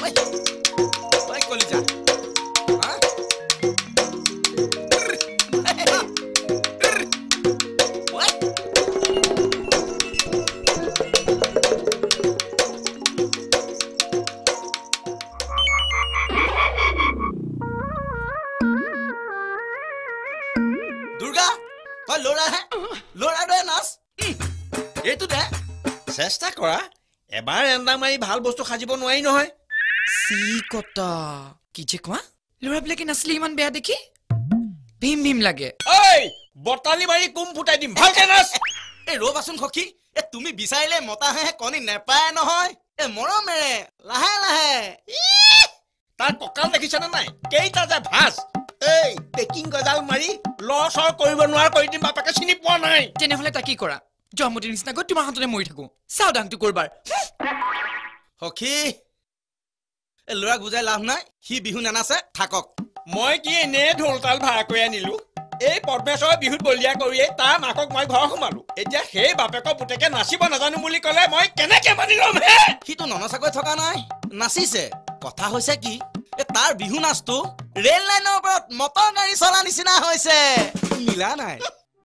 ঐ কলিজা হা দুৰ্গা তই লৰা হে লৰা দে নাচ এইটো দে চেষ্টা কৰা এবাৰ এন্দা মাৰি ভাল বস্তু সাজিব নোৱাৰি নহয় সি কটা কি যে কোৱা ল'ৰাবিলাকে নাচলি ইমান বেয়া দেখি ভীম ভীম লাগে ঐ বটালি মাৰি কুম ফুটাই দিম ভালকে নাচ এই ৰবাচোন সখী তুমি বিচাৰিলে মতাহে কণী নেপায় নহয় মৰমেৰে লাহে লাহে তাৰ কঁকাল দেখিছানে নাই কেইটা যে ভাজ এই পেকিং গজাল মাৰি লচৰ কৰিব নোৱাৰা কৰি দিম বাপেকে চিনি পোৱা নাই তেনেহ'লে তাক কি কৰা জমুটিৰ নিচিনা গৈ তোমাৰ হাততে মৰি থাকো চাও ডাংটো কৰবাৰ সখী এই ল'ৰাক বুজাই লাভ নাই সি বিহু নানাচে থাকক মই কি এনে ঢোলতাল ভাড়া কৰি আনিলো এই পদ্মেশ্বৰৰ বিহুত বলিয়া কৰিয়ে তাৰ মাকক মই ঘৰ সোমালো এতিয়া সেই বাপেকৰ পুতেকে নাচিব নাজানো বুলি ক'লে মই কেনেকে মানি ল'ম হে সিটো ননচাকৈ থকা নাই নাচিছে কথা হৈছে কি তাৰ বিহু নাচটো ৰেল লাইনৰ ওপৰত মটৰ গাড়ী চলা নিচিনা হৈছে মিলা নাই